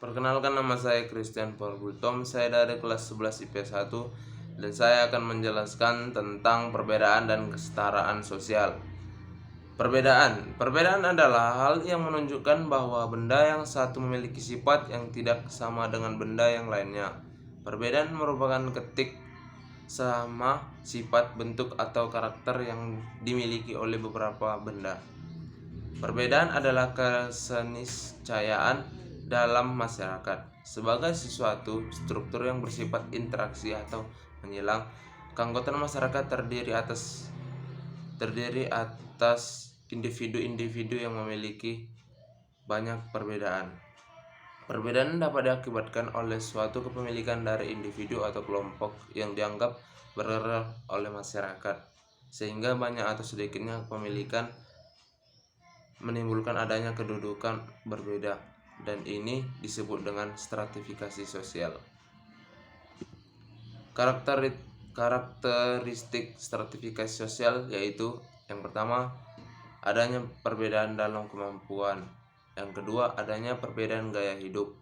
Perkenalkan, nama saya Christian Paul. Saya dari kelas 11 IPS 1 dan saya akan menjelaskan tentang perbedaan dan kesetaraan sosial. Perbedaan adalah hal yang menunjukkan bahwa benda yang satu memiliki sifat yang tidak sama dengan benda yang lainnya. Perbedaan merupakan ketik sama sifat, bentuk, atau karakter yang dimiliki oleh beberapa benda. Perbedaan adalah keseniscayaan dalam masyarakat. Sebagai sesuatu struktur yang bersifat interaksi atau menyilang, keanggotaan masyarakat terdiri atas individu-individu yang memiliki banyak perbedaan. Perbedaan dapat diakibatkan oleh suatu kepemilikan dari individu atau kelompok yang dianggap bergerak oleh masyarakat, sehingga banyak atau sedikitnya kepemilikan menimbulkan adanya kedudukan berbeda, dan ini disebut dengan stratifikasi sosial. Karakteristik stratifikasi sosial yaitu: yang pertama, adanya perbedaan dalam kemampuan; yang kedua, adanya perbedaan gaya hidup;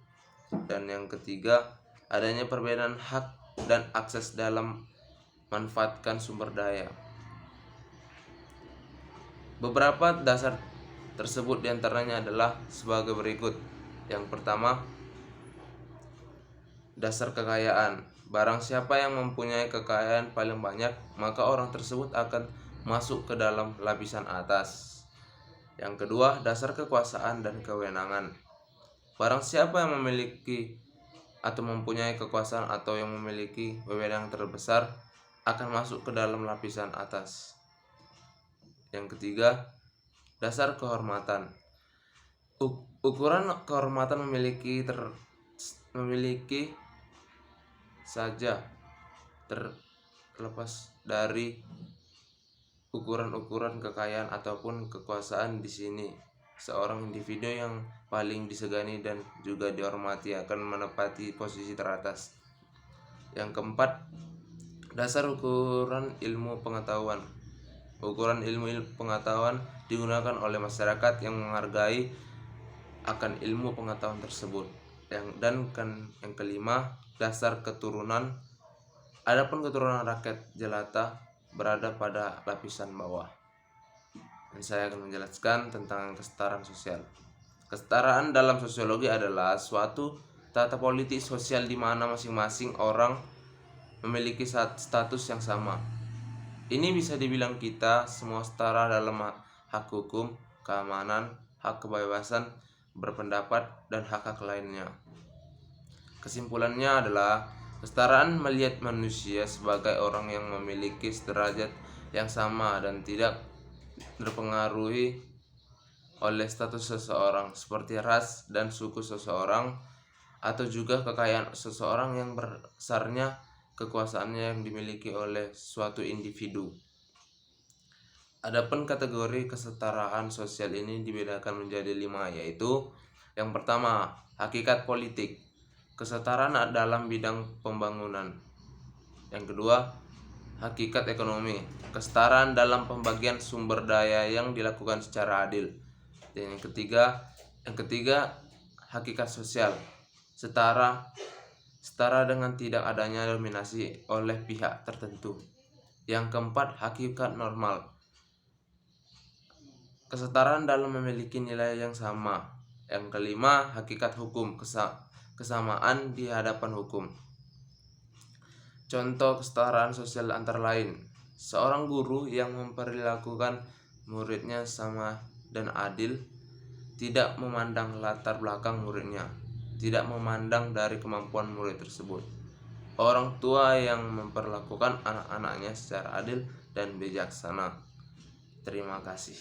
dan yang ketiga, adanya perbedaan hak dan akses dalam manfaatkan sumber daya. Beberapa dasar tersebut diantaranya adalah sebagai berikut. Yang pertama, dasar kekayaan. Barang siapa yang mempunyai kekayaan paling banyak, maka orang tersebut akan masuk ke dalam lapisan atas. Yang kedua, dasar kekuasaan dan kewenangan. Barang siapa yang memiliki atau mempunyai kekuasaan atau yang memiliki wewenang terbesar akan masuk ke dalam lapisan atas. Yang ketiga, dasar kehormatan. Ukuran kehormatan memiliki saja terlepas dari ukuran-ukuran kekayaan ataupun kekuasaan. Di sini, seorang individu yang paling disegani dan juga dihormati akan menempati posisi teratas. Yang keempat, dasar ukuran ilmu pengetahuan. Ukuran ilmu pengetahuan digunakan oleh masyarakat yang menghargai akan ilmu pengetahuan tersebut. Yang kelima, dasar keturunan. Adapun keturunan rakyat jelata berada pada lapisan bawah. Dan saya akan menjelaskan tentang kesetaraan sosial. Kesetaraan dalam sosiologi adalah suatu tata politik sosial di mana masing-masing orang memiliki status yang sama. Ini bisa dibilang kita semua setara dalam hak hukum, keamanan, hak kebebasan berpendapat, dan hak-hak lainnya. Kesimpulannya adalah kesetaraan melihat manusia sebagai orang yang memiliki derajat yang sama dan tidak terpengaruhi oleh status seseorang seperti ras dan suku seseorang, atau juga kekayaan seseorang yang besarnya kekuasaannya yang dimiliki oleh suatu individu. Adapun kategori kesetaraan sosial ini dibedakan menjadi 5, yaitu: yang pertama, hakikat politik, kesetaraan dalam bidang pembangunan. Yang kedua, hakikat ekonomi, kesetaraan dalam pembagian sumber daya yang dilakukan secara adil. Dan yang ketiga, hakikat sosial, setara dengan tidak adanya dominasi oleh pihak tertentu. Yang keempat, hakikat normal, kesetaraan dalam memiliki nilai yang sama. Yang kelima, hakikat hukum, kesamaan di hadapan hukum. Contoh kesetaraan sosial antara lain: seorang guru yang memperlakukan muridnya sama dan adil, tidak memandang latar belakang muridnya, tidak memandang dari kemampuan murid tersebut. Orang tua yang memperlakukan anak-anaknya secara adil dan bijaksana. Terima kasih.